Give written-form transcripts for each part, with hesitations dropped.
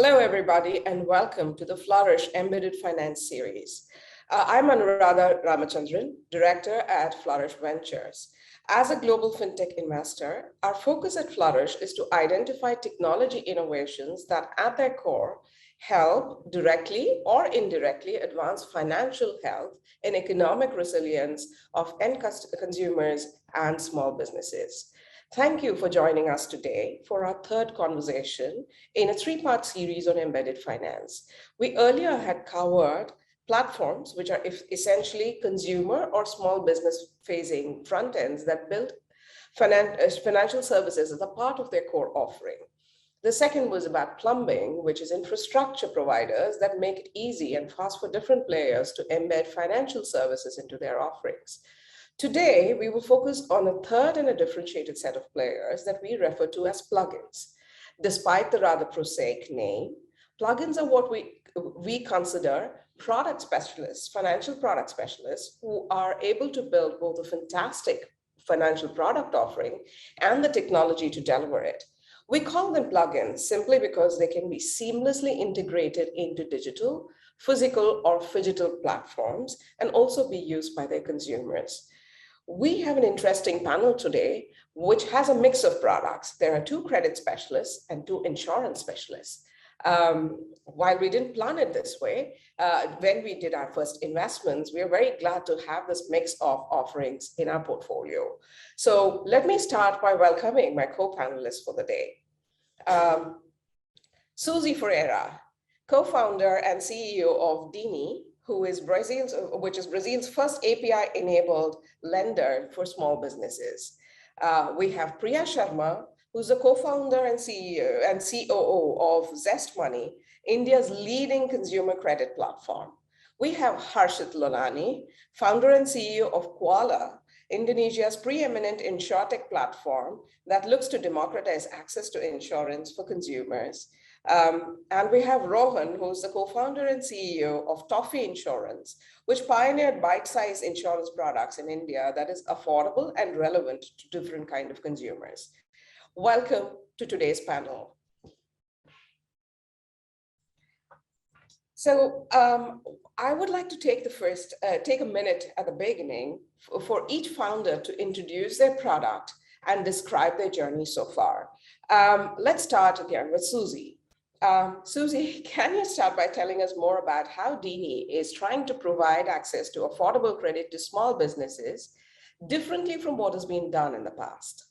Hello, everybody, and welcome to the Flourish Embedded Finance series. I'm Anuradha Ramachandran, Director at Flourish Ventures. As a global fintech investor, our focus at Flourish is to identify technology innovations that at their core help directly or indirectly advance financial health and economic resilience of end consumers and small businesses. Thank you for joining us today for our third conversation in a three-part series on embedded finance. We earlier had covered platforms, which are essentially consumer or small business facing front ends that build financial services as a part of their core offering. The second was about plumbing, which is infrastructure providers that make it easy and fast for different players to embed financial services into their offerings. Today, we will focus on a third and a differentiated set of players that we refer to as plugins. Despite the rather prosaic name, plugins are what we consider product specialists, financial product specialists, who are able to build both a fantastic financial product offering and the technology to deliver it. We call them plugins simply because they can be seamlessly integrated into digital, physical, or phygital platforms and also be used by their consumers. We have an interesting panel today, which has a mix of products. There are two credit specialists and two insurance specialists. While we didn't plan it this way, when we did our first investments, we are very glad to have this mix of offerings in our portfolio. So let me start by welcoming my co-panelists for the day. Suzy Ferreira, co-founder and CEO of Deney, which is Brazil's first API-enabled lender for small businesses. We have Priya Sharma, who's the co-founder and CEO and COO of Zest Money, India's leading consumer credit platform. We have Harsha, founder and CEO of Kuala, Indonesia's preeminent insurtech platform that looks to democratize access to insurance for consumers. And we have Rohan, who's the co-founder and CEO of Toffee Insurance, which pioneered bite-sized insurance products in India that is affordable and relevant to different kinds of consumers. Welcome to today's panel. So I would like to take a minute at the beginning for each founder to introduce their product and describe their journey so far. Let's start again with Suzy. Suzy, can you start by telling us more about how Deney is trying to provide access to affordable credit to small businesses differently from what has been done in the past?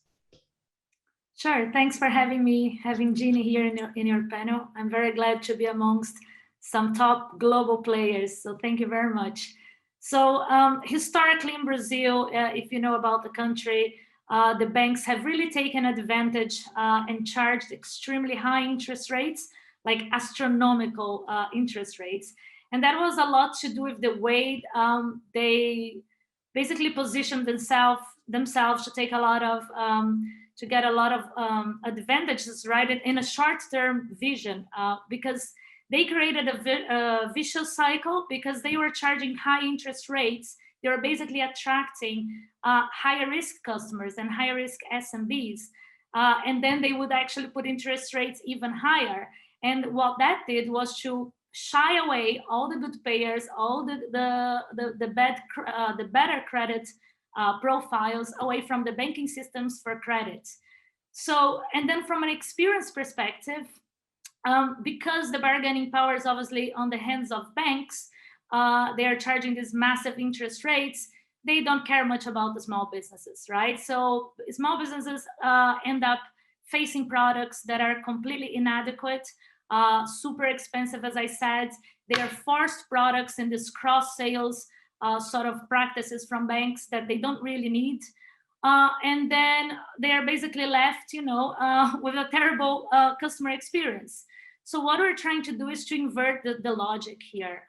Sure, thanks for having me, having Deney here in your panel. I'm very glad to be amongst some top global players, so thank you very much. So historically in Brazil, if you know about the country, the banks have really taken advantage and charged extremely high interest rates, like astronomical interest rates. And that was a lot to do with the way they basically positioned themselves to take a lot of, to get a lot of advantages, right, in a short-term vision, because they created a vicious cycle because they were charging high interest rates. They were basically attracting higher risk customers and higher risk SMBs. And then they would actually put interest rates even higher. And what that did was to shy away all the good payers, all the better credit profiles away from the banking systems for credit. So, and then from an experience perspective, because the bargaining power is obviously on the hands of banks, they are charging these massive interest rates. They don't care much about the small businesses, right? So small businesses end up facing products that are completely inadequate, super expensive, as I said. They are forced products in this cross sales sort of practices from banks that they don't really need. And then they are basically left, with a terrible customer experience. So what we're trying to do is to invert the logic here,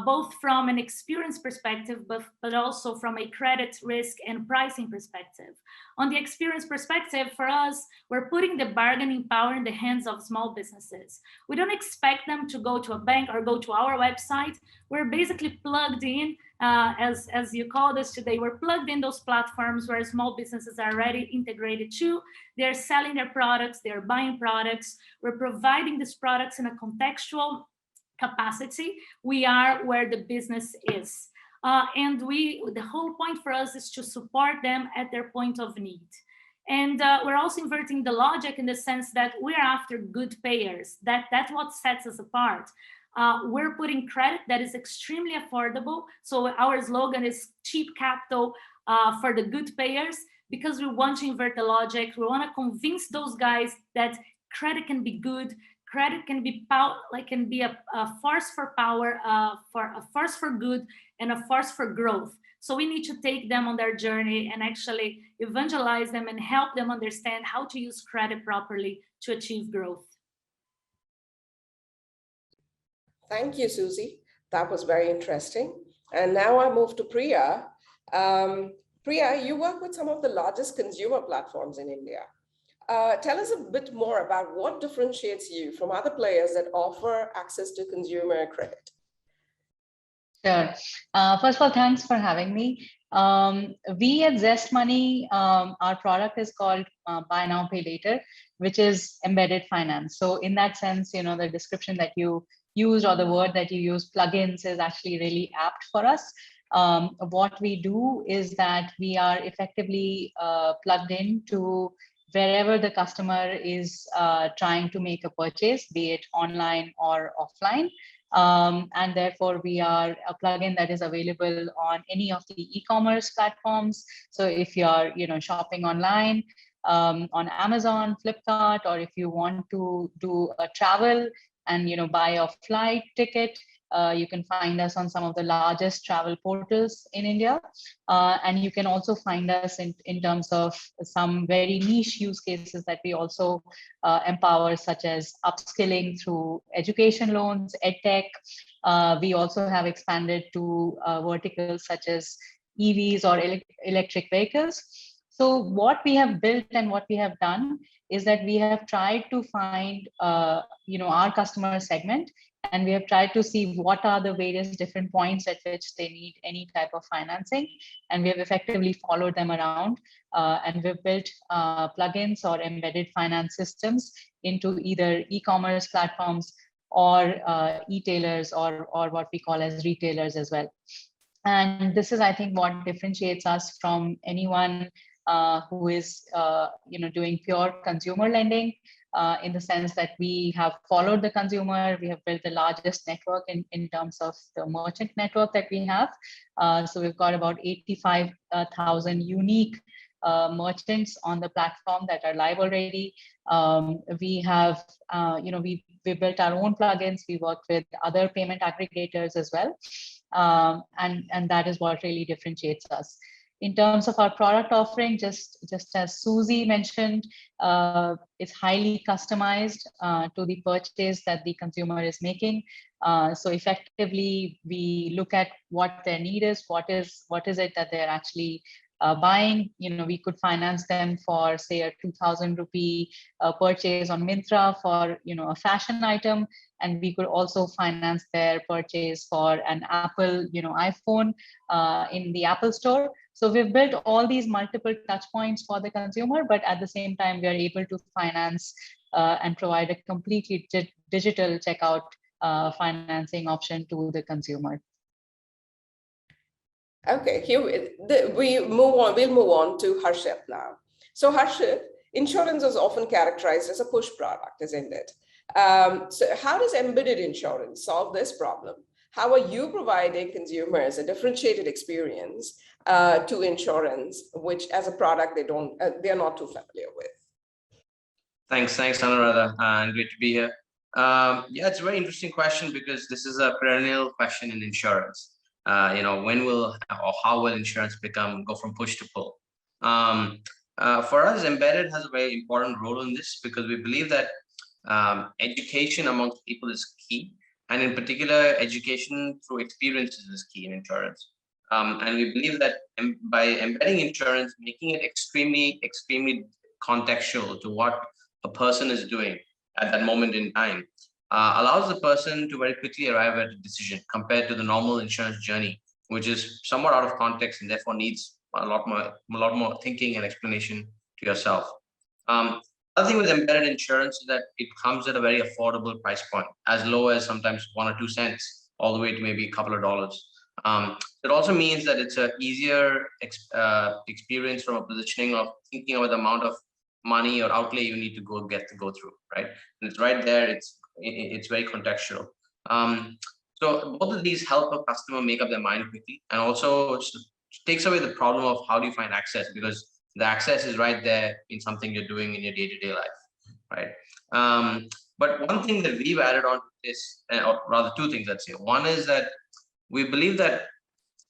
both from an experience perspective, but also from a credit risk and pricing perspective. On the experience perspective, for us, we're putting the bargaining power in the hands of small businesses. We don't expect them to go to a bank or go to our website. We're basically plugged in as you call this today, we're plugged in those platforms where small businesses are already integrated to. They're selling their products, they're buying products. We're providing these products in a contextual capacity. We are where the business is. And the whole point for us is to support them at their point of need. And we're also inverting the logic in the sense that we're after good payers. That's what sets us apart. We're putting credit that is extremely affordable. So our slogan is cheap capital for the good payers, because we want to invert the logic. We want to convince those guys that credit can be good. Credit can be a force for power, for a force for good, and a force for growth. So we need to take them on their journey and actually evangelize them and help them understand how to use credit properly to achieve growth. Thank you, Susie. That was very interesting. And now I move to Priya. Priya, you work with some of the largest consumer platforms in India. Tell us a bit more about what differentiates you from other players that offer access to consumer credit. Sure. First of all, thanks for having me. We at Zest Money, our product is called Buy Now, Pay Later, which is embedded finance. So in that sense, the description that you used or the word that you use, plugins, is actually really apt for us. What we do is that we are effectively plugged into wherever the customer is trying to make a purchase, be it online or offline. And therefore, we are a plugin that is available on any of the e-commerce platforms. So if you're shopping online on Amazon, Flipkart, or if you want to do a travel and buy a flight ticket, you can find us on some of the largest travel portals in India. And you can also find us in terms of some very niche use cases that we also empower, such as upskilling through education loans, edtech. We also have expanded to verticals such as EVs or electric vehicles. So what we have built and what we have done is that we have tried to find our customer segment, and we have tried to see what are the various different points at which they need any type of financing. And we have effectively followed them around, and we've built plugins or embedded finance systems into either e-commerce platforms or e-tailers or what we call as retailers as well. And this is, I think, what differentiates us from anyone who is doing pure consumer lending, in the sense that we have followed the consumer. We have built the largest network in terms of the merchant network that we have. So we've got about 85,000 unique merchants on the platform that are live already. We have, we built our own plugins. We work with other payment aggregators as well. And that is what really differentiates us. In terms of our product offering, just as Susie mentioned, it's highly customized to the purchase that the consumer is making. So effectively, we look at what their need is, what is it that they're actually buying. We could finance them for, say, a 2,000 rupee purchase on Myntra for a fashion item, and we could also finance their purchase for an Apple iPhone in the Apple Store. So we've built all these multiple touch points for the consumer, but at the same time, we are able to finance and provide a completely digital checkout financing option to the consumer. Okay, we'll move on to Harshit now. So Harshit, insurance is often characterized as a push product, isn't it? So how does embedded insurance solve this problem? How are you providing consumers a differentiated experience to insurance, which as a product they're not too familiar with? Thanks, Anuradha, and great to be here. Yeah, it's a very interesting question because this is a perennial question in insurance. When will or how will insurance go from push to pull? For us, embedded has a very important role in this because we believe that education amongst people is key, and in particular, education through experiences is key in insurance. And we believe that by embedding insurance, making it extremely contextual to what a person is doing at that moment in time, allows the person to very quickly arrive at a decision compared to the normal insurance journey, which is somewhat out of context and therefore needs a lot more thinking and explanation to yourself. Other thing with embedded insurance is that it comes at a very affordable price point, as low as sometimes 1 or 2 cents, all the way to maybe a couple of dollars. It also means that it's an easier experience from a positioning of thinking about the amount of money or outlay you need to go through, right? And it's right there. It's very contextual. So both of these help a customer make up their mind quickly, and also takes away the problem of how do you find access, because the access is right there in something you're doing in your day-to-day life, right? But one thing that we've added on to this, or rather two things, let's say. One is that we believe that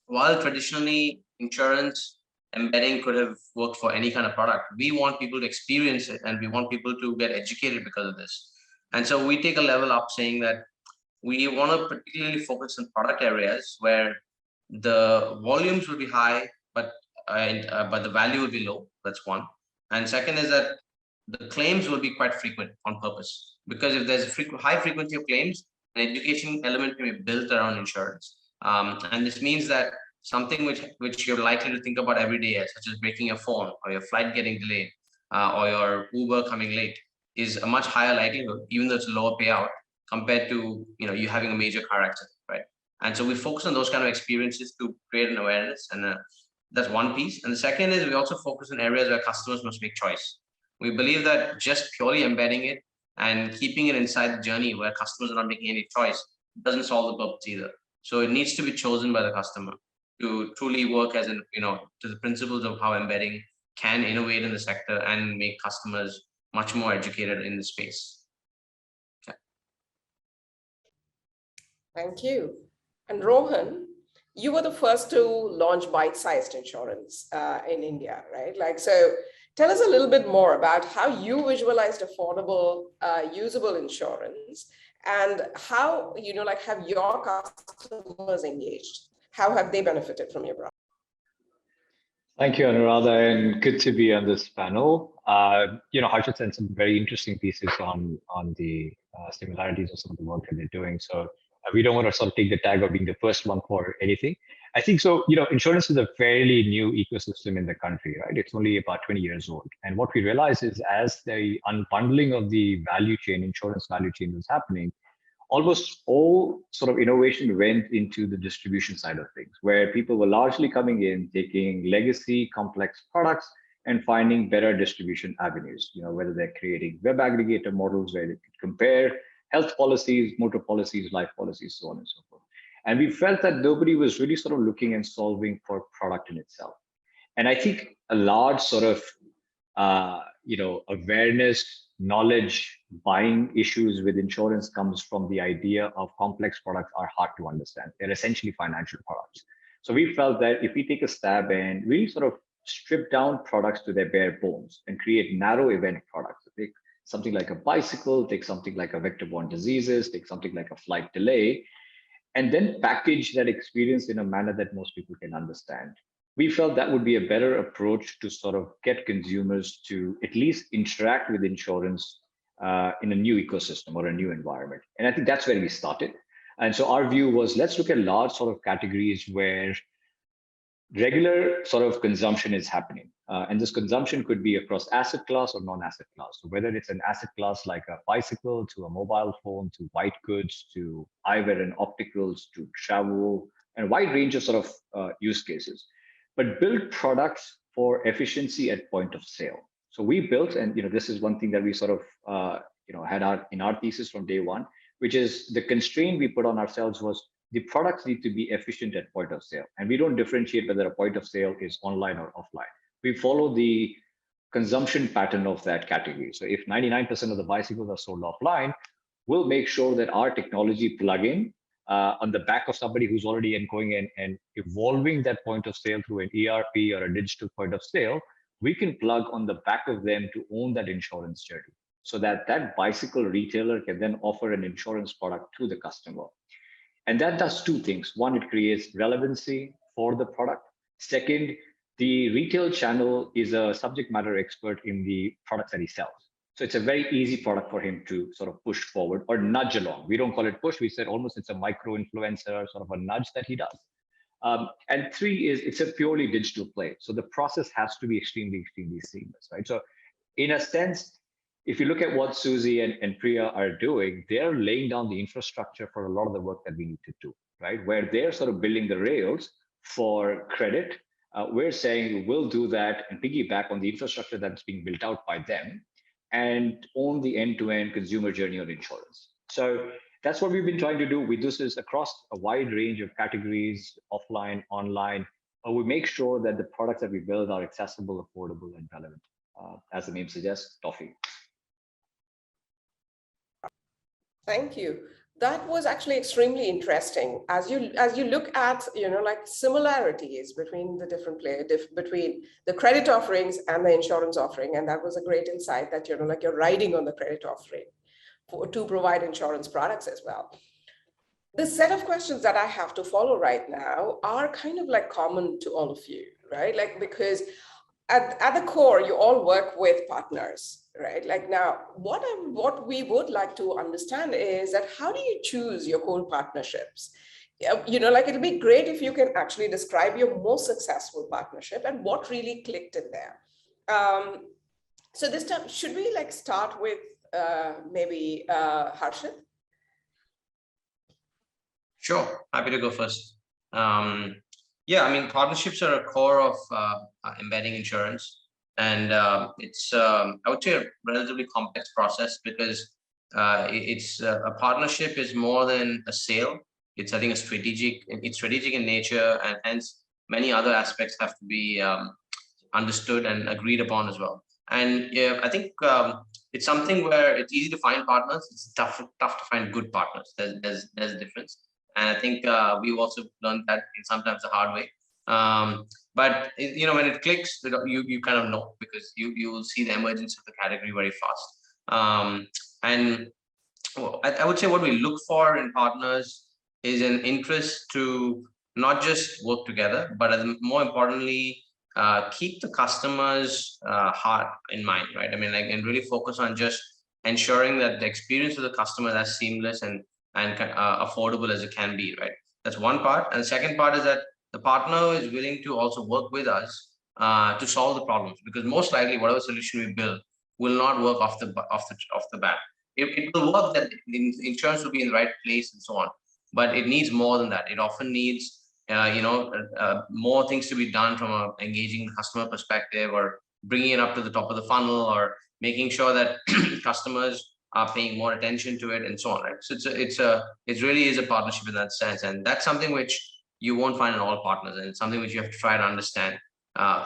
while traditionally insurance embedding could have worked for any kind of product, we want people to experience it and we want people to get educated because of this. And so we take a level up, saying that we want to particularly focus on product areas where the volumes will be high, but the value will be low. That's one. And second is that the claims will be quite frequent on purpose, because if there's a high frequency of claims, an education element can be built around insurance. And this means that something which you're likely to think about every day, such as breaking your phone or your flight getting delayed or your Uber coming late, is a much higher likelihood, even though it's a lower payout compared to you having a major car accident, right? And so we focus on those kind of experiences to create an awareness, and that's one piece. And the second is we also focus on areas where customers must make choice. We believe that just purely embedding it and keeping it inside the journey where customers are not making any choice doesn't solve the purpose either. So it needs to be chosen by the customer to truly work as to the principles of how embedding can innovate in the sector and make customers much more educated in the space. Yeah. Thank you. And Rohan, you were the first to launch bite-sized insurance in India, right? So tell us a little bit more about how you visualized affordable, usable insurance, and how, have your customers engaged? How have they benefited from your product? Thank you, Anuradha, and good to be on this panel. Harsha sent some very interesting pieces on the similarities of some of the work that they're doing. So we don't want to sort of take the tag of being the first one for anything. I think so. Insurance is a fairly new ecosystem in the country, right? It's only about 20 years old. And what we realize is as the unbundling of the value chain, insurance value chain was happening, almost all sort of innovation went into the distribution side of things, where people were largely coming in, taking legacy complex products and finding better distribution avenues, whether they're creating web aggregator models where they could compare health policies, motor policies, life policies, so on and so forth. And we felt that nobody was really sort of looking and solving for product in itself. And I think a large sort of, awareness, knowledge, buying issues with insurance comes from the idea of complex products are hard to understand. They're essentially financial products. So we felt that if we take a stab and really sort of strip down products to their bare bones and create narrow event products, take something like a bicycle, take something like a vector-borne diseases, take something like a flight delay, and then package that experience in a manner that most people can understand. We felt that would be a better approach to sort of get consumers to at least interact with insurance in a new ecosystem or a new environment. And I think that's where we started. And so our view was, let's look at large sort of categories where regular sort of consumption is happening. And this consumption could be across asset class or non-asset class. So whether it's an asset class like a bicycle, to a mobile phone, to white goods, to eyewear and opticals, to travel, and a wide range of sort of use cases, but build products for efficiency at point of sale. So we built, and this is one thing that we sort of had in our thesis from day one, which is the constraint we put on ourselves was the products need to be efficient at point of sale. And we don't differentiate whether a point of sale is online or offline. We follow the consumption pattern of that category. So if 99% of the bicycles are sold offline, we'll make sure that our technology plug-in on the back of somebody who's already going in and evolving that point of sale through an ERP or a digital point of sale, we can plug on the back of them to own that insurance journey, so that that bicycle retailer can then offer an insurance product to the customer. And that does two things. One, it creates relevancy for the product. Second, the retail channel is a subject matter expert in the products that he sells. So it's a very easy product for him to sort of push forward or nudge along. We don't call it push. We said almost it's a micro influencer, sort of a nudge that he does. And three is it's a purely digital play. So the process has to be extremely, extremely seamless, right? So in a sense, if you look at what Susie and Priya are doing, they're laying down the infrastructure for a lot of the work that we need to do, right? Where they're sort of building the rails for credit. We're saying we'll do that and piggyback on the infrastructure that's being built out by them and own the end-to-end consumer journey on insurance. So that's what we've been trying to do. We do this across a wide range of categories, offline, online. We make sure that the products that we build are accessible, affordable, and relevant. As the name suggests, toffee. Thank you. That was actually extremely interesting. As you look at, like similarities between the different between the credit offerings and the insurance offering, and that was a great insight that like you're riding on the credit offering to provide insurance products as well. The set of questions that I have to follow right now are kind of like common to all of you, right? Like, because at the core, you all work with partners, right? Like now, what we would like to understand is that how do you choose your core partnerships? Like it'll be great if you can actually describe your most successful partnership and what really clicked in there. So this time, should we like start with maybe Harsha? Sure, happy to go first. Yeah, I mean, partnerships are a core of embedding insurance, and it's I would say a relatively complex process because it's a partnership is more than a sale. It's, I think, it's strategic in nature, and hence many other aspects have to be understood and agreed upon as well. And yeah, I think it's something where it's easy to find partners. It's tough to find good partners. There's a difference. And I think we've also learned that sometimes the hard way. But when it clicks, you kind of know, because you will see the emergence of the category very fast. And I would say what we look for in partners is an interest to not just work together, but more importantly, keep the customer's heart in mind, right? I mean, and really focus on just ensuring that the experience of the customer is as seamless and affordable as it can be, right? That's one part. And the second part is that the partner is willing to also work with us to solve the problems, because most likely whatever solution we build will not work off the bat. It will work, that the insurance will be in the right place and so on, but it needs more than that. It often needs more things to be done from a engaging customer perspective, or bringing it up to the top of the funnel, or making sure that customers are paying more attention to it, and so on, right? So it really is a partnership in that sense, and that's something which you won't find in all partners, and it's something which you have to try to understand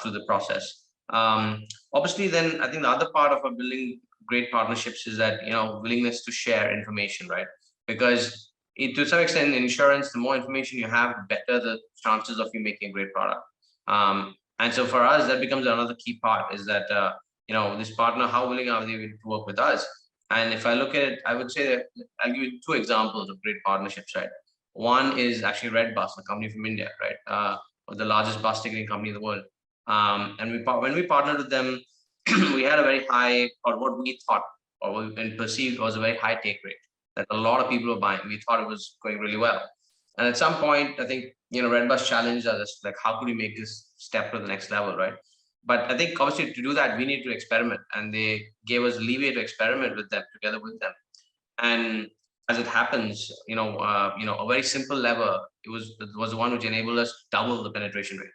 through the process. Obviously, then I think the other part of building great partnerships is that willingness to share information, right? Because to some extent, in insurance, the more information you have, the better the chances of you making a great product. And so for us, that becomes another key part, is that this partner, how willing are they to work with us? And if I look at it, I would say that I'll give you two examples of great partnerships, right? One is actually Redbus, a company from India, right? The largest bus ticketing company in the world. And when we partnered with them, we had a very high, or what we thought or perceived was a very high take rate that a lot of people were buying. We thought it was going really well. And at some point, I think, Redbus challenged us, like, how could we make this step to the next level, right? But I think obviously to do that, we need to experiment, and they gave us leeway to experiment with them, together with them. And as it happens, a very simple lever, it was the one which enabled us to double the penetration rate.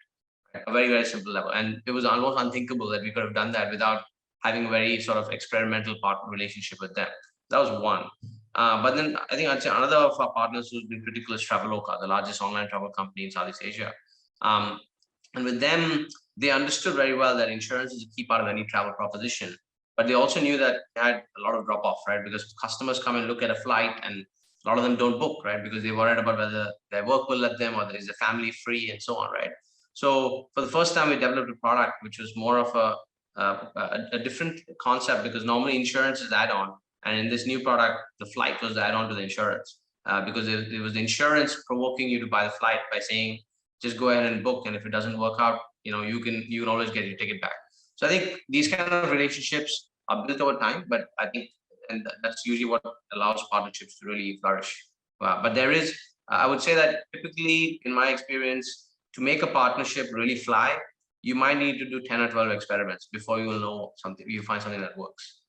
Right? A very, very simple lever. And it was almost unthinkable that we could have done that without having a very sort of experimental partner relationship with them. That was one. But then I think I'd say another of our partners who's been critical is Traveloka, the largest online travel company in Southeast Asia. And with them, they understood very well that insurance is a key part of any travel proposition, but they also knew that they had a lot of drop off, right? Because customers come and look at a flight, and a lot of them don't book, right? Because they're worried about whether their work will let them, or is the family free, and so on, right? So for the first time, we developed a product which was more of a different concept, because normally insurance is add-on, and in this new product, the flight was add-on to the insurance, because it was the insurance provoking you to buy the flight by saying, just go ahead and book, and if it doesn't work out, you can always get your ticket back. So I think these kind of relationships are built over time, but I think, and that's usually what allows partnerships to really flourish. But there is, I would say that typically, in my experience, to make a partnership really fly, you might need to do 10 or 12 experiments before you will know something, you find something that works.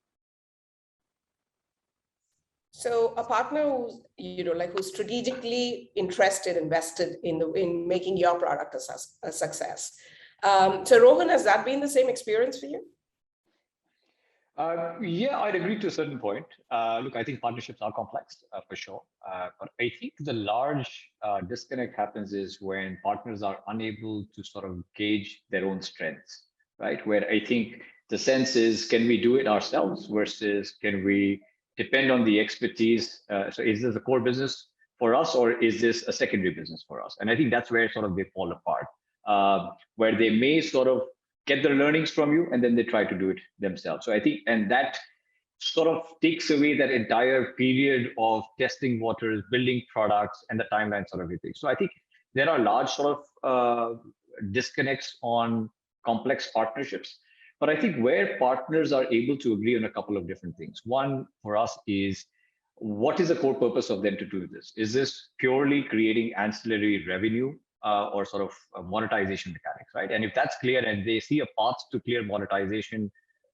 So a partner who's, who's strategically interested, invested in making your product a success. So Rohan, has that been the same experience for you? Yeah, I'd agree to a certain point. Look, I think partnerships are complex for sure. But I think the large disconnect happens is when partners are unable to sort of gauge their own strengths, right? Where I think the sense is, can we do it ourselves versus can we depend on the expertise? So is this a core business for us or is this a secondary business for us? And I think that's where sort of they fall apart, where they may sort of get the learnings from you and then they try to do it themselves. So I think, and that sort of takes away that entire period of testing waters, building products, and the timeline sort of everything. So I think there are large sort of disconnects on complex partnerships. But I think where partners are able to agree on a couple of different things. One for us is, what is the core purpose of them to do this? Is this purely creating ancillary revenue or sort of monetization mechanics, right? And if that's clear and they see a path to clear monetization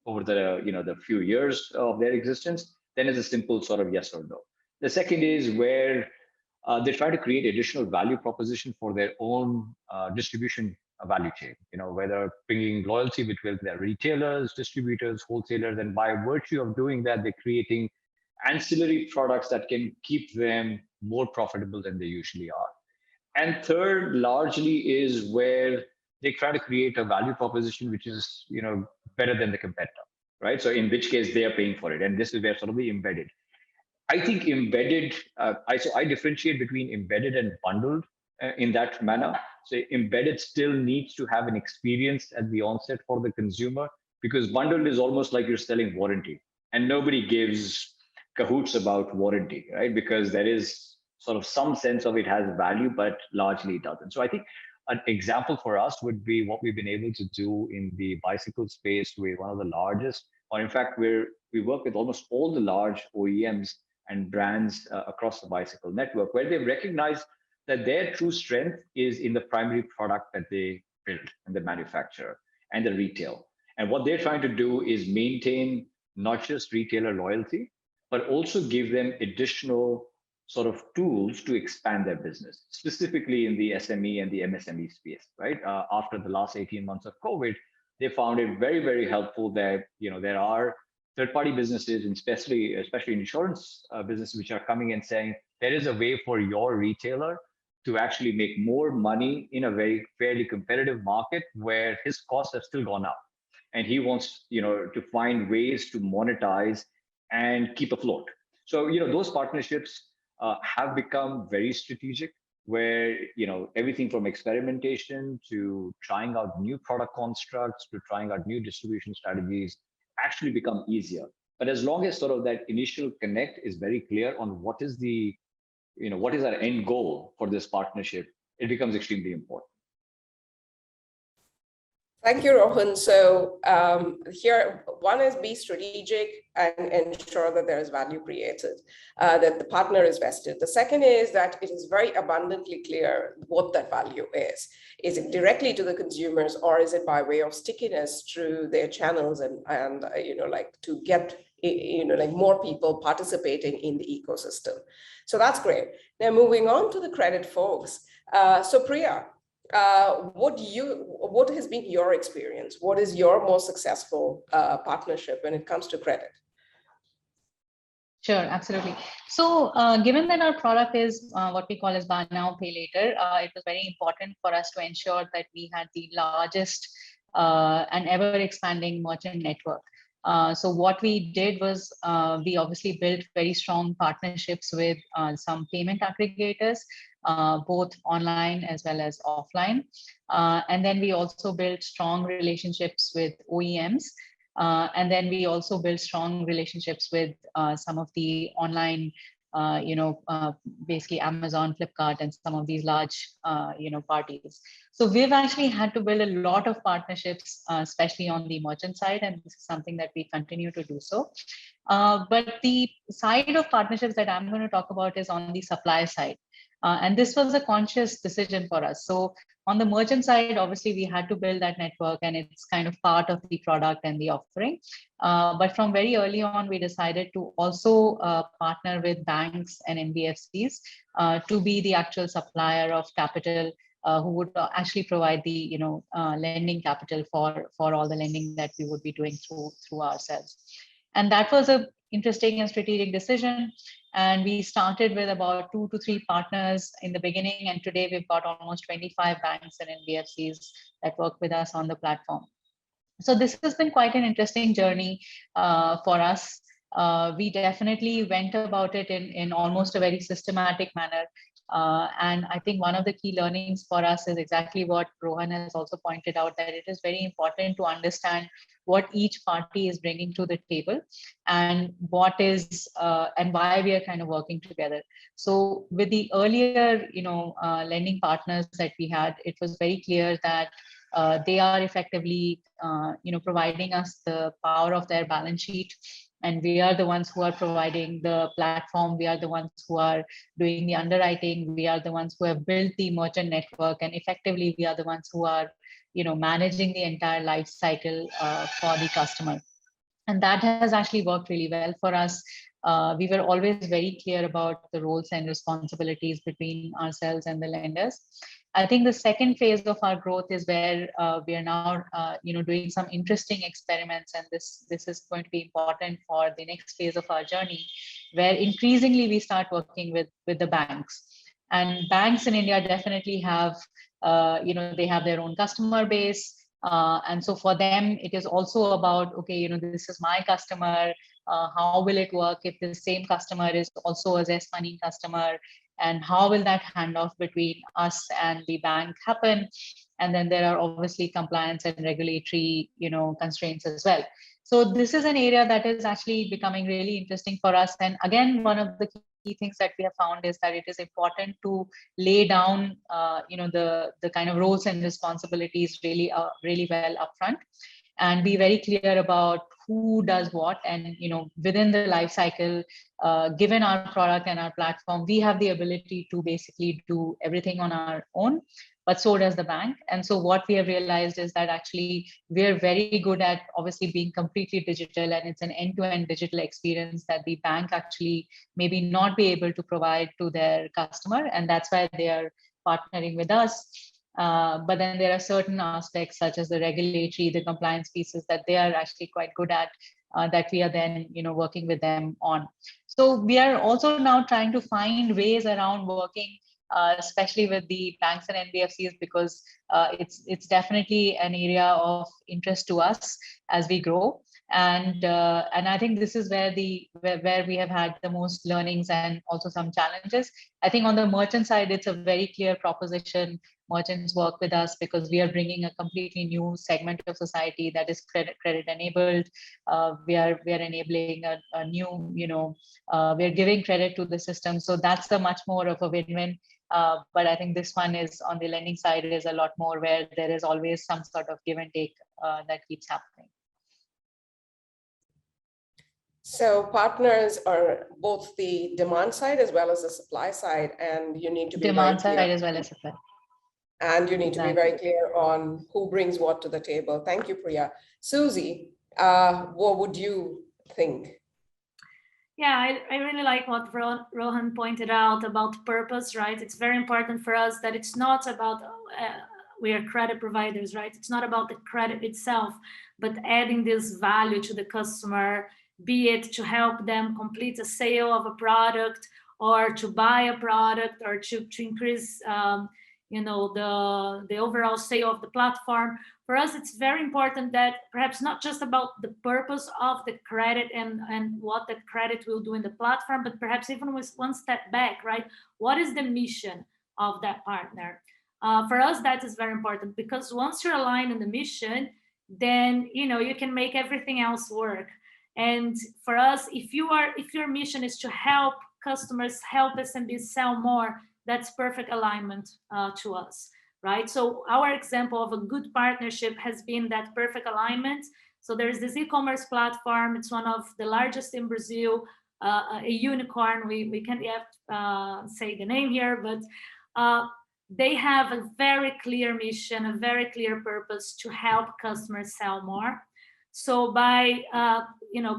over the few years of their existence, then it's a simple sort of yes or no. The second is where they try to create additional value proposition for their own distribution value chain, whether bringing loyalty between their retailers, distributors, wholesalers, and by virtue of doing that, they're creating ancillary products that can keep them more profitable than they usually are. And third, largely is where they try to create a value proposition which is better than the competitor, right? So in which case they are paying for it, and this is where sort of the embedded. I think embedded. I differentiate between embedded and bundled in that manner. So embedded still needs to have an experience at the onset for the consumer, because bundled is almost like you're selling warranty, and nobody gives cahoots about warranty, right? Because there is sort of some sense of it has value, but largely it doesn't. So I think an example for us would be what we've been able to do in the bicycle space with one of the largest, or in fact, we work with almost all the large OEMs and brands across the bicycle network, where they've recognized that their true strength is in the primary product that they build and the manufacture and the retail. And what they're trying to do is maintain not just retailer loyalty, but also give them additional sort of tools to expand their business, specifically in the SME and the MSME space, right? After the last 18 months of COVID, they found it very, very helpful that, there are third-party businesses, and especially insurance businesses, which are coming and saying, there is a way for your retailer to actually make more money in a very fairly competitive market where his costs have still gone up. And he wants, to find ways to monetize and keep afloat. So, those partnerships have become very strategic, where, everything from experimentation to trying out new product constructs to trying out new distribution strategies actually become easier. But as long as sort of that initial connect is very clear on what is our end goal for this partnership, it becomes extremely important. Thank you, Rohan. So here, one is be strategic and ensure that there is value created, that the partner is vested. The second is that it is very abundantly clear what that value is. Is it directly to the consumers, or is it by way of stickiness through their channels and to get more people participating in the ecosystem? So that's great. Now moving on to the credit folks. So Priya, what has been your experience? What is your most successful partnership when it comes to credit? Sure, absolutely. So given that our product is what we call as buy now, pay later, it was very important for us to ensure that we had the largest and ever expanding merchant network. So what we did was we obviously built very strong partnerships with some payment aggregators, both online as well as offline. And then we also built strong relationships with OEMs. And then we also built strong relationships with some of the online, basically Amazon, Flipkart, and some of these large, parties. So we've actually had to build a lot of partnerships, especially on the merchant side, and this is something that we continue to do so. But the side of partnerships that I'm going to talk about is on the supply side. And this was a conscious decision for us. So on the merchant side, obviously we had to build that network, and it's kind of part of the product and the offering. But from very early on, we decided to also partner with banks and NBFCs to be the actual supplier of capital, who would actually provide the lending capital for all the lending that we would be doing through ourselves. And that was a interesting and strategic decision. And we started with about 2 to 3 partners in the beginning, and today we've got almost 25 banks and NBFCs that work with us on the platform. So this has been quite an interesting journey for us. We definitely went about it in almost a very systematic manner. And I think one of the key learnings for us is exactly what Rohan has also pointed out, that it is very important to understand what each party is bringing to the table, and what is and why we are kind of working together. So with the earlier lending partners that we had, it was very clear that they are effectively providing us the power of their balance sheet, and we are the ones who are providing the platform. We are the ones who are doing the underwriting. We are the ones who have built the merchant network, and effectively we are the ones who are managing the entire life cycle for the customer. And that has actually worked really well for us. We were always very clear about the roles and responsibilities between ourselves and the lenders. I think the second phase of our growth is where we are now, doing some interesting experiments, and this is going to be important for the next phase of our journey, where increasingly we start working with the banks. And banks in India definitely have, they have their own customer base. And so for them, it is also about, okay, this is my customer. How will it work if the same customer is also a Zest Money customer? And how will that handoff between us and the bank happen? And then there are obviously compliance and regulatory, constraints as well. So this is an area that is actually becoming really interesting for us. And again, one of the key things that we have found is that it is important to lay down, the kind of roles and responsibilities really well upfront, and be very clear about who does what. And within the life cycle, given our product and our platform, we have the ability to basically do everything on our own, but so does the bank. And so what we have realized is that actually we're very good at obviously being completely digital, and it's an end-to-end digital experience that the bank actually maybe not be able to provide to their customer, and that's why they are partnering with us. But then there are certain aspects such as the regulatory, the compliance pieces that they are actually quite good at, that we are then working with them on. So we are also now trying to find ways around working, especially with the banks and NBFCs, because it's definitely an area of interest to us as we grow. And I think this is where we have had the most learnings and also some challenges. I think on the merchant side, it's a very clear proposition. Merchants work with us because we are bringing a completely new segment of society that is credit enabled. We are enabling a new, we are giving credit to the system. So that's a much more of a win-win. But I think this one is on the lending side is a lot more where there is always some sort of give and take that keeps happening. So partners are both the demand side as well as the supply side, and you need to be demand very side clear. as well as supply. And you need to be very clear on who brings what to the table. Thank you, Priya. Susie, what would you think? Yeah, I really like what Rohan pointed out about purpose, right? It's very important for us that it's not about, we are credit providers, right? It's not about the credit itself, but adding this value to the customer, be it to help them complete a sale of a product, or to buy a product, or to increase the overall sale of the platform. For us, it's very important that perhaps not just about the purpose of the credit and what the credit will do in the platform, but perhaps even with one step back, right? What is the mission of that partner? For us, that is very important, because once you're aligned in the mission, then you can make everything else work. And for us, if your mission is to help customers, help SMBs sell more, that's perfect alignment to us, right? So our example of a good partnership has been that perfect alignment. So there's this e-commerce platform. It's one of the largest in Brazil. a unicorn. We can't yet say the name here, but they have a very clear mission, a very clear purpose to help customers sell more. So by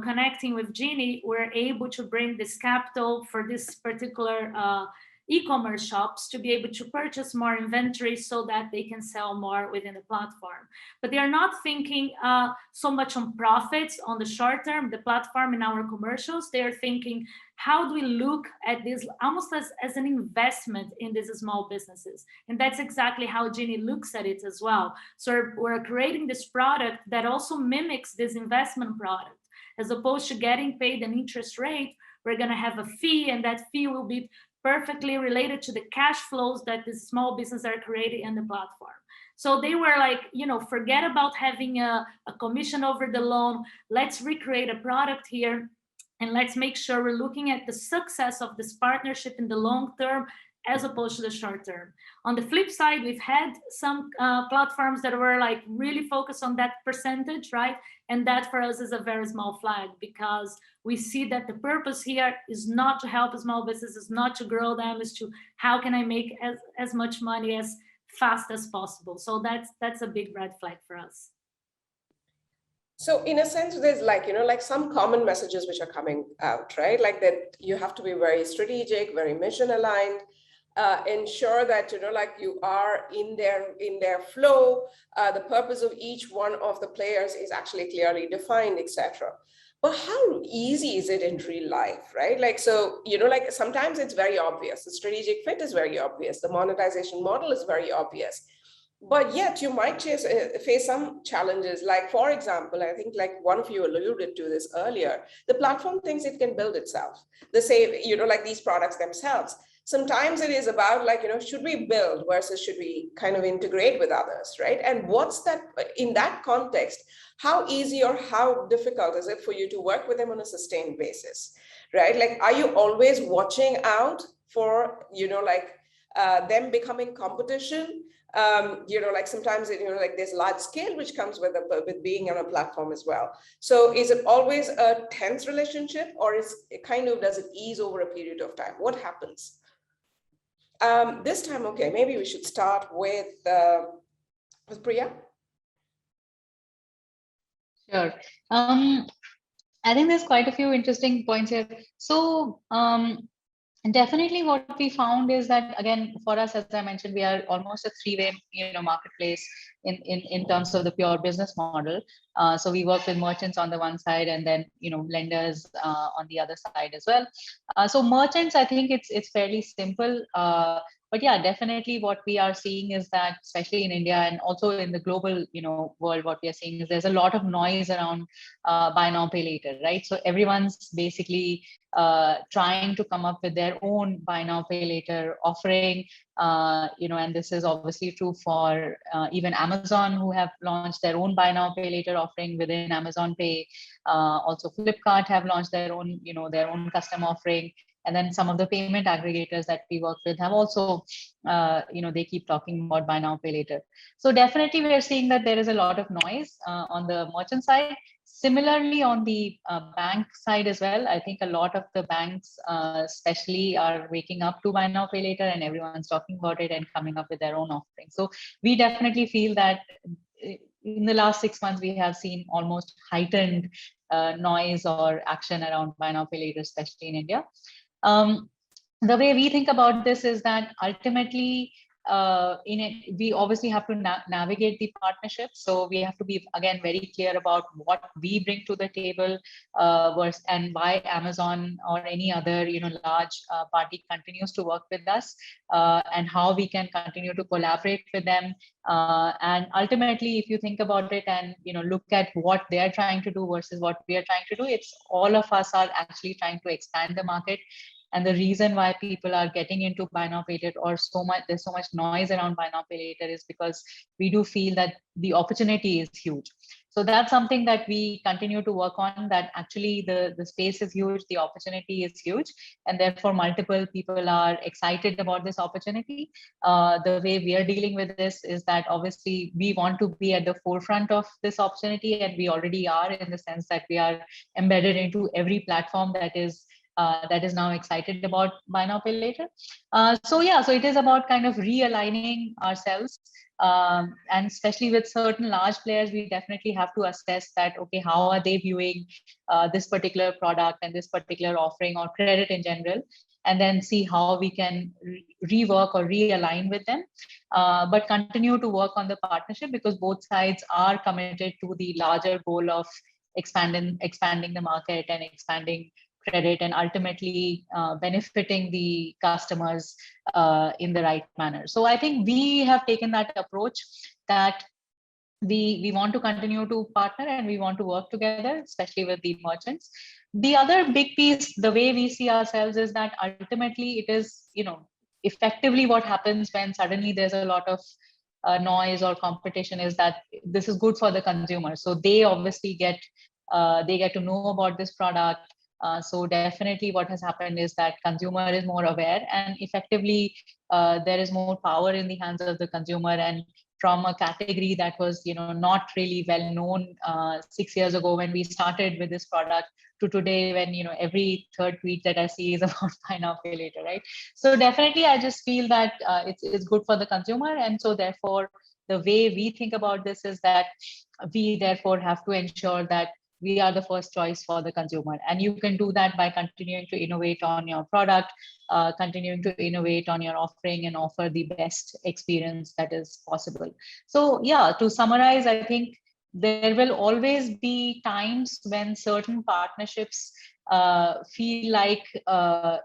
connecting with Genie, we're able to bring this capital for this particular e-commerce shops to be able to purchase more inventory so that they can sell more within the platform. But they are not thinking so much on profits on the short term, the platform in our commercials. They are thinking, how do we look at this almost as an investment in these small businesses? And that's exactly how Genie looks at it as well. So we're creating this product that also mimics this investment product. As opposed to getting paid an interest rate, we're going to have a fee, and that fee will be perfectly related to the cash flows that the small businesses are creating in the platform. So they were like, forget about having a commission over the loan. Let's recreate a product here, and let's make sure we're looking at the success of this partnership in the long term as opposed to the short term. On the flip side, we've had some platforms that were like really focused on that percentage, right? And that for us is a very small flag, because we see that the purpose here is not to help small businesses, not to grow them, is to how can I make as much money as fast as possible. So that's a big red flag for us. So in a sense, there's like some common messages which are coming out, right? Like that you have to be very strategic, very mission aligned, ensure that, you are in their flow. The purpose of each one of the players is actually clearly defined, etc. But how easy is it in real life, right? Like, so, like sometimes it's very obvious. The strategic fit is very obvious. The monetization model is very obvious. But yet you might face some challenges. Like, for example, I think like one of you alluded to this earlier, the platform thinks it can build itself. The same, like these products themselves. Sometimes it is about like, should we build versus should we kind of integrate with others, right? And what's that, in that context, how easy or how difficult is it for you to work with them on a sustained basis, right? Like, are you always watching out for, them becoming competition? Like sometimes like there's large scale which comes with being on a platform as well. So is it always a tense relationship, or is it does it ease over a period of time? What happens? This time, okay, maybe we should start with Priya. Sure. I think there's quite a few interesting points here. So definitely what we found is that, again, for us, as I mentioned, we are almost a three-way marketplace in terms of the pure business model. So we work with merchants on the one side, and then lenders on the other side as well. So merchants, I think it's fairly simple. But yeah, definitely what we are seeing is that, especially in India and also in the global world, what we are seeing is there's a lot of noise around buy now, pay later, right? So everyone's basically trying to come up with their own buy now, pay later offering, and this is obviously true for even Amazon, who have launched their own buy now, pay later offering within Amazon Pay. Also Flipkart have launched their own, their own custom offering. And then some of the payment aggregators that we work with have also, they keep talking about buy now, pay later. So definitely we are seeing that there is a lot of noise on the merchant side. Similarly, on the bank side as well, I think a lot of the banks especially are waking up to buy now, pay later, and everyone's talking about it and coming up with their own offering. So we definitely feel that in the last 6 months, we have seen almost heightened noise or action around buy now, pay later, especially in India. The way we think about this is that ultimately, we obviously have to navigate the partnership. So we have to be, again, very clear about what we bring to the table, and why Amazon or any other large party continues to work with us, and how we can continue to collaborate with them. And ultimately, if you think about it and look at what they're trying to do versus what we are trying to do, it's all of us are actually trying to expand the market. And the reason why people are getting into buy now, pay later, or there's so much noise around buy now, pay later, is because we do feel that the opportunity is huge. So that's something that we continue to work on, that actually the space is huge, the opportunity is huge, and therefore multiple people are excited about this opportunity. The way we are dealing with this is that obviously we want to be at the forefront of this opportunity, and we already are, in the sense that we are embedded into every platform that is that is now excited about buy now pay later. So it is about kind of realigning ourselves, and especially with certain large players, we definitely have to assess that, okay, how are they viewing this particular product and this particular offering or credit in general, and then see how we can rework or realign with them, but continue to work on the partnership, because both sides are committed to the larger goal of expanding the market and expanding credit, and ultimately benefiting the customers in the right manner. So I think we have taken that approach, that we want to continue to partner and we want to work together, especially with the merchants. The other big piece, the way we see ourselves, is that ultimately it is, effectively what happens when suddenly there's a lot of noise or competition, is that this is good for the consumer. So they obviously get to know about this product. So definitely what has happened is that consumer is more aware, and effectively there is more power in the hands of the consumer. And from a category that was not really well known 6 years ago when we started with this product, to today when every third tweet that I see is about buy now pay later, right? So definitely I just feel that it's good for the consumer, and so therefore the way we think about this is that we therefore have to ensure that we are the first choice for the consumer. And you can do that by continuing to innovate on your product, continuing to innovate on your offering, and offer the best experience that is possible. So yeah, to summarize, I think there will always be times when certain partnerships feel like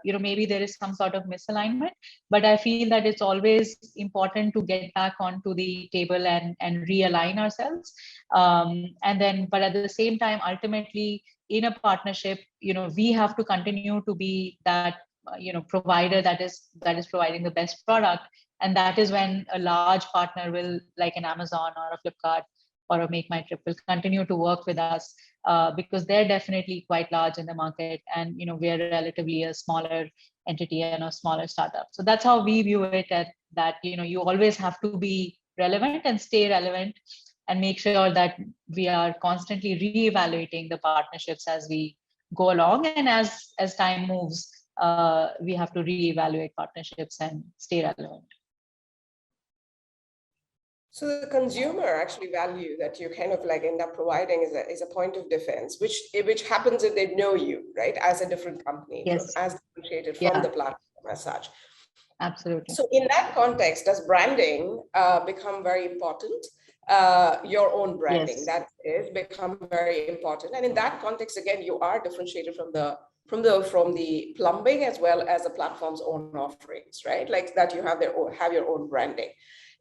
maybe there is some sort of misalignment, but I feel that it's always important to get back onto the table and realign ourselves, and then but at the same time, ultimately in a partnership, we have to continue to be that provider that is providing the best product. And that is when a large partner will, like an Amazon or a Flipkart or a Make My Trip, will continue to work with us, because they're definitely quite large in the market, and we're relatively a smaller entity and a smaller startup. So that's how we view it, at that you always have to be relevant and stay relevant, and make sure that we are constantly reevaluating the partnerships as we go along, and as time moves, we have to reevaluate partnerships and stay relevant. So the consumer actually value that you kind of like end up providing is a point of defense, which happens if they know you, right, as a different company, Yes. as differentiated from the platform as such. Absolutely. So in that context, does branding become very important? Your own branding, Yes. that is become very important. And in that context, again, you are differentiated from the plumbing as well as the platform's own offerings, right? Like that you have your own branding.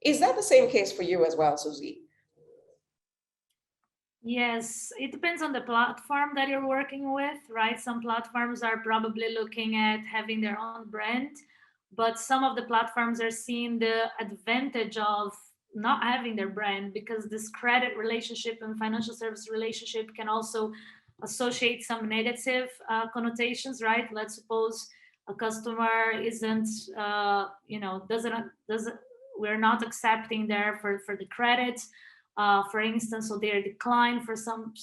Is that the same case for you as well, Susie? Yes, it depends on the platform that you're working with, right? Some platforms are probably looking at having their own brand, but some of the platforms are seeing the advantage of not having their brand, because this credit relationship and financial service relationship can also associate some negative connotations, right? Let's suppose a customer isn't, doesn't, we're not accepting there for the credit, for instance, so they're declined for some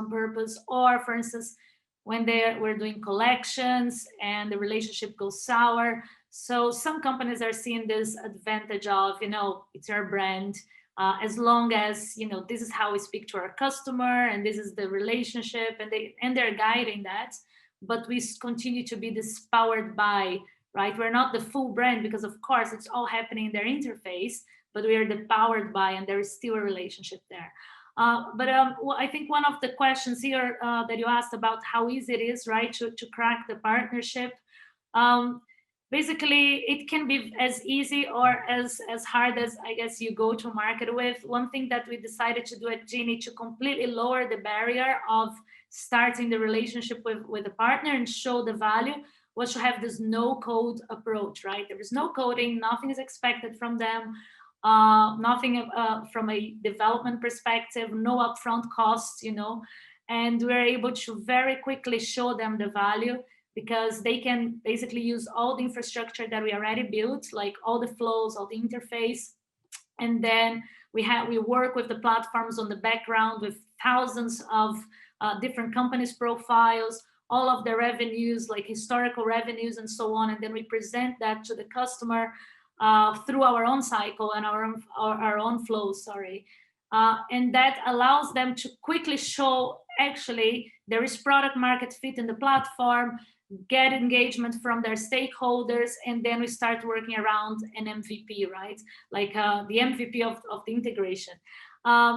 purpose, or for instance, when we're doing collections and the relationship goes sour. So some companies are seeing this advantage of, it's our brand, as long as, this is how we speak to our customer and this is the relationship, and they're guiding that. But we continue to be this powered by, right? We're not the full brand, because of course it's all happening in their interface, but we are the powered by, and there is still a relationship there. Well, I think one of the questions here that you asked about how easy it is, right, to crack the partnership. Basically, it can be as easy or as hard as, I guess, you go to market with. One thing that we decided to do at Deney to completely lower the barrier of starting the relationship with a partner and show the value was to have this no-code approach, right? There is no coding, nothing is expected from them. Nothing from a development perspective, no upfront costs, and we're able to very quickly show them the value, because they can basically use all the infrastructure that we already built, like all the flows, all the interface. And then we work with the platforms on the background with thousands of different companies' profiles, all of the revenues, like historical revenues and so on, and then we present that to the customer through our own cycle and our own flow, sorry. And that allows them to quickly show, actually, there is product market fit in the platform, get engagement from their stakeholders, and then we start working around an MVP, right? Like the MVP of the integration.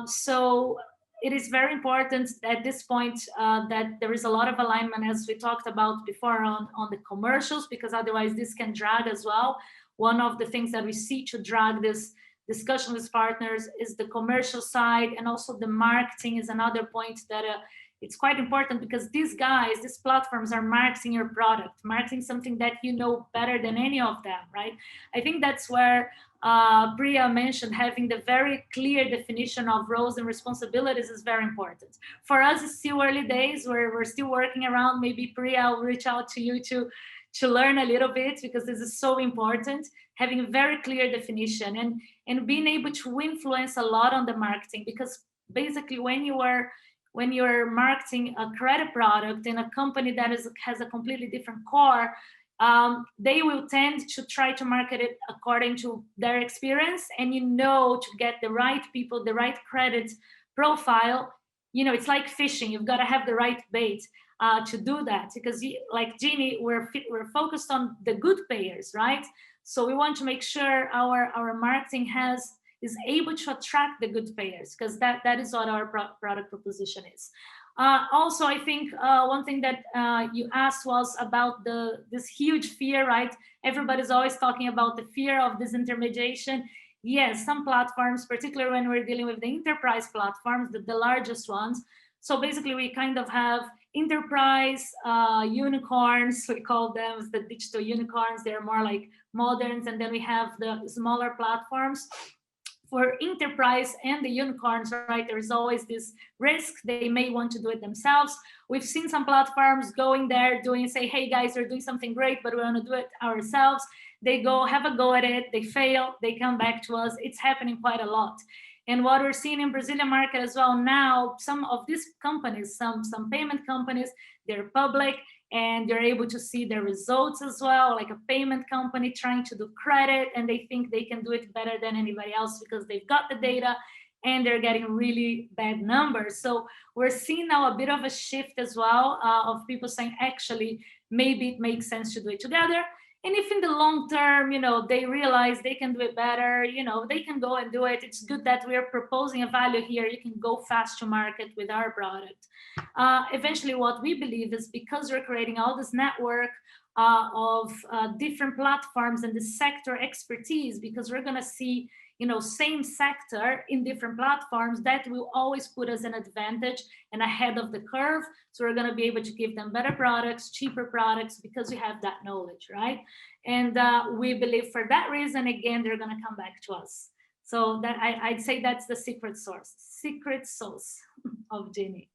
So it is very important at this point that there is a lot of alignment, as we talked about before, on the commercials, because otherwise this can drag as well. One of the things that we see to drag this discussion with partners is the commercial side, and also the marketing is another point that it's quite important, because these guys, these platforms are marketing your product, marketing something that you know better than any of them, right? I think that's where Priya mentioned having the very clear definition of roles and responsibilities is very important. For us, it's still early days, we're still working around. Maybe Priya, I'll reach out to you to learn a little bit, because this is so important, having a very clear definition and being able to influence a lot on the marketing, because basically when you're marketing a credit product in a company that has a completely different core, they will tend to try to market it according to their experience. And to get the right people, the right credit profile, it's like fishing. You've got to have the right bait to do that, because like Deney, we're focused on the good payers, right? So we want to make sure our marketing is able to attract the good payers, because that is what our product proposition is. Also, I think one thing that you asked was about this huge fear, right? Everybody's always talking about the fear of disintermediation. Yes, some platforms, particularly when we're dealing with the enterprise platforms, the largest ones. So basically, we kind of have enterprise unicorns, we call them the digital unicorns. They're more like moderns, and then we have the smaller platforms. For enterprise and the unicorns, right, there's always this risk. They may want to do it themselves. We've seen some platforms going there, say, hey guys, we're doing something great, but we want to do it ourselves. They go have a go at it, they fail, they come back to us. It's happening quite a lot. And what we're seeing in Brazilian market as well now, some of these companies, some payment companies, they're public, and they're able to see their results as well, like a payment company trying to do credit, and they think they can do it better than anybody else because they've got the data, and they're getting really bad numbers. So we're seeing now a bit of a shift as well of people saying, actually, maybe it makes sense to do it together. And if in the long term, they realize they can do it better, they can go and do it. It's good that we're proposing a value here. You can go fast to market with our product. Eventually, what we believe is, because we're creating all this network of different platforms and the sector expertise, because we're going to see, same sector in different platforms, that will always put us an advantage and ahead of the curve. So we're going to be able to give them better products, cheaper products, because we have that knowledge, right? And we believe for that reason, again, they're going to come back to us. So that I'd say that's the secret sauce of Deney.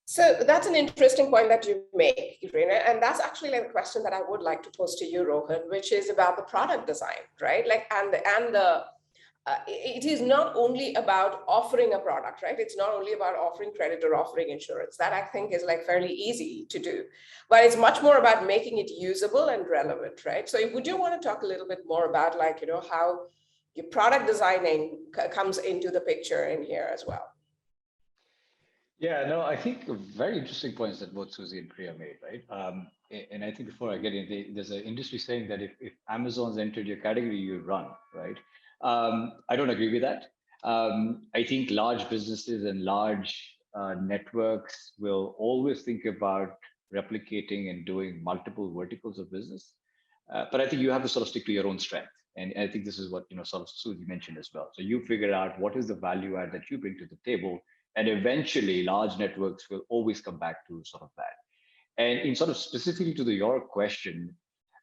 So that's an interesting point that you make, Irina, and that's actually like a question that I would like to pose to you, Rohan, which is about the product design, right? Like, it is not only about offering a product, right? It's not only about offering credit or offering insurance. That I think is like fairly easy to do, but it's much more about making it usable and relevant, right? So would you want to talk a little bit more about how your product designing comes into the picture in here as well? Yeah, no, I think very interesting points that both Susie and Priya made, right? And I think before I get in, there's an industry saying that if Amazon's entered your category, you run, right? I don't agree with that. I think large businesses and large networks will always think about replicating and doing multiple verticals of business. But I think you have to sort of stick to your own strength. And I think this is what sort of Susie mentioned as well. So you figure out what is the value add that you bring to the table. And eventually, large networks will always come back to sort of that. And in sort of specifically to your question,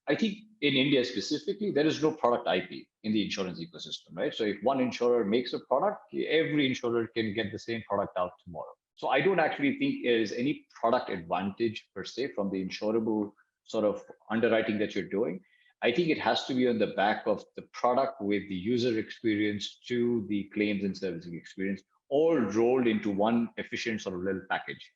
I think in India specifically, there is no product IP in the insurance ecosystem, right? So if one insurer makes a product, every insurer can get the same product out tomorrow. So I don't actually think there is any product advantage per se from the insurable sort of underwriting that you're doing. I think it has to be on the back of the product with the user experience to the claims and servicing experience, all rolled into one efficient sort of little package.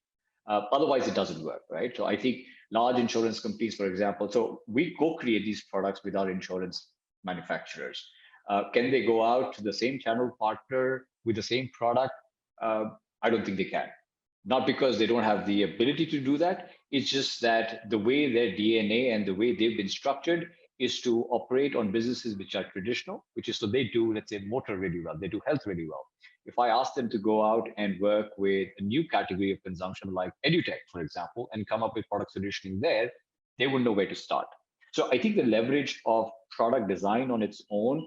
Otherwise, it doesn't work, right? So I think large insurance companies, for example, so we co-create these products with our insurance manufacturers. Can they go out to the same channel partner with the same product? I don't think they can. Not because they don't have the ability to do that. It's just that the way their DNA and the way they've been structured is to operate on businesses which are traditional, which is so they do, let's say, motor really well, they do health really well. If I ask them to go out and work with a new category of consumption like edutech, for example, and come up with product solutioning there, they wouldn't know where to start. So I think the leverage of product design on its own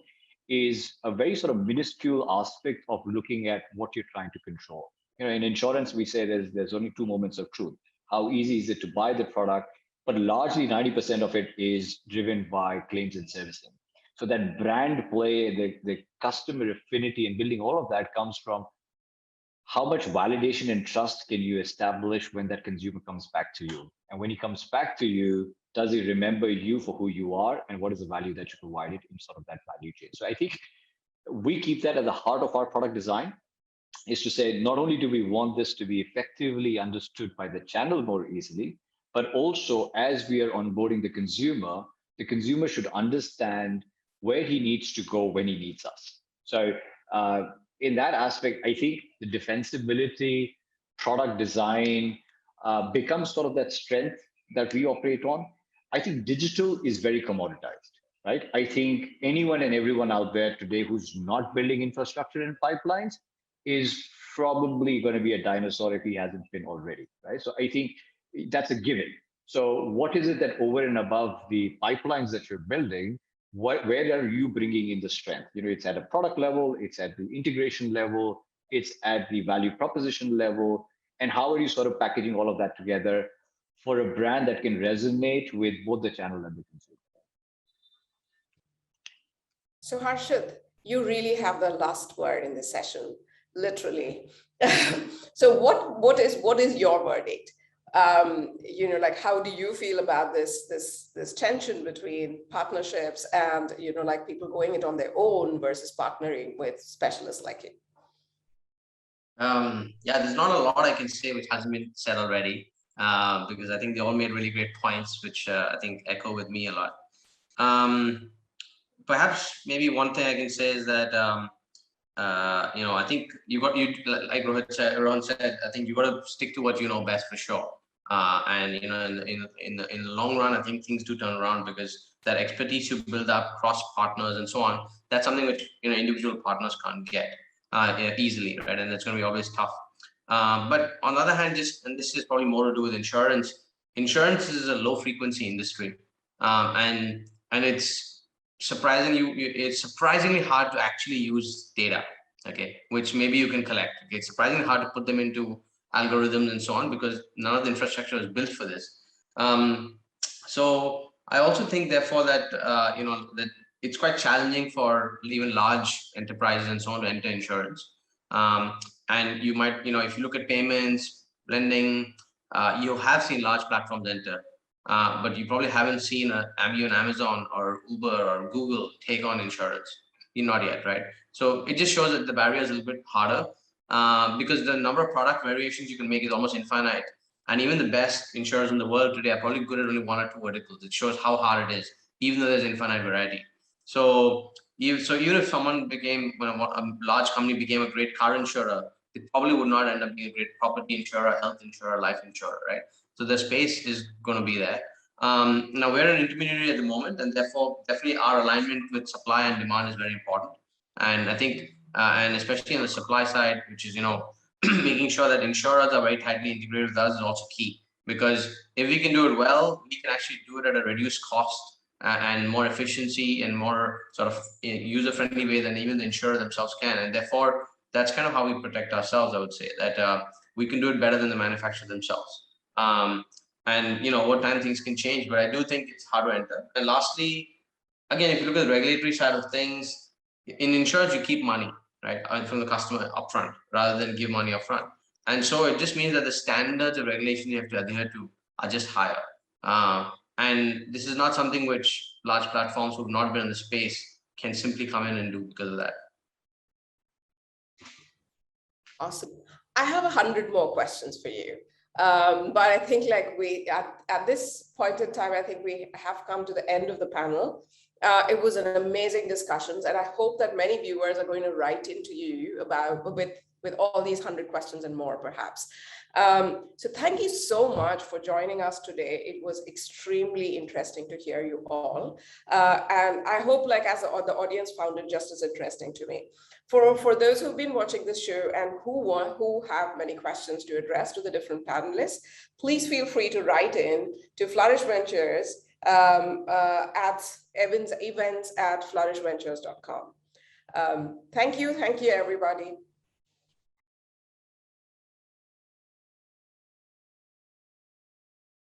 is a very sort of minuscule aspect of looking at what you're trying to control. You know, in insurance, we say there's only two moments of truth. How easy is it to buy the product? But largely 90% of it is driven by claims and servicing. So that brand play, the customer affinity and building all of that comes from how much validation and trust can you establish when that consumer comes back to you? And when he comes back to you, does he remember you for who you are and what is the value that you provided in sort of that value chain? So I think we keep that at the heart of our product design, is to say, not only do we want this to be effectively understood by the channel more easily, but also as we are onboarding the consumer should understand where he needs to go when he needs us. So in that aspect, I think the defensibility, product design becomes sort of that strength that we operate on. I think digital is very commoditized, right? I think anyone and everyone out there today who's not building infrastructure and pipelines is probably going to be a dinosaur if he hasn't been already, right? So I think that's a given. So what is it that over and above the pipelines that you're building, where are you bringing in the strength? You know, it's at a product level, it's at the integration level, it's at the value proposition level, and how are you sort of packaging all of that together for a brand that can resonate with both the channel and the consumer? So Harshad, you really have the last word in this session, literally. So what is your verdict? You know, like, how do you feel about this tension between partnerships and, you know, like people going it on their own versus partnering with specialists like you? Yeah, there's not a lot I can say which hasn't been said already, because I think they all made really great points, which I think echo with me a lot. Perhaps maybe one thing I can say is that you know, I think like Rohan said, I think you got to stick to what you know best for sure. And you know, in the long run, I think things do turn around, because that expertise you build up cross partners and so on, that's something which, you know, individual partners can't get easily, right? And it's going to be always tough. But on the other hand, and this is probably more to do with insurance. Insurance is a low frequency industry, and it's surprisingly hard to actually use data, okay, which maybe you can collect. Okay, it's surprisingly hard to put them into algorithms and so on, because none of the infrastructure is built for this. So I also think, therefore, that you know, that it's quite challenging for even large enterprises and so on to enter insurance. And you might, you know, if you look at payments, lending, you have seen large platforms enter. But you probably haven't seen even Amazon or Uber or Google take on insurance. You're not yet, right? So it just shows that the barrier is a little bit harder, because the number of product variations you can make is almost infinite. And even the best insurers in the world today are probably good at only one or two verticals. It shows how hard it is, even though there's infinite variety. So even if someone became, you know, a large company became a great car insurer, it probably would not end up being a great property insurer, health insurer, life insurer, right? So the space is going to be there. Now we're an intermediary at the moment, and therefore definitely our alignment with supply and demand is very important. And I think, and especially on the supply side, which is, you know, making sure that insurers are very tightly integrated with us is also key. Because if we can do it well, we can actually do it at a reduced cost and more efficiency and more sort of user-friendly way than even the insurer themselves can. And therefore, that's kind of how we protect ourselves, I would say, that we can do it better than the manufacturer themselves. And, you know, over time things can change, but I do think it's hard to enter. And lastly, again, if you look at the regulatory side of things, in insurance, you keep money, right, from the customer upfront rather than give money upfront. And so it just means that the standards of regulation you have to adhere to are just higher. And this is not something which large platforms who've not been in the space can simply come in and do because of that. Awesome. I have 100 more questions for you. But I think like at this point in time, I think we have come to the end of the panel. It was an amazing discussions, and I hope that many viewers are going to write into you about with all these 100 questions and more, perhaps. So thank you so much for joining us today. It was extremely interesting to hear you all. And I hope like as the audience found it just as interesting to me. For those who've been watching this show and who have many questions to address to the different panelists, please feel free to write in to Flourish Ventures at events@flourishventures.com. Thank you, everybody.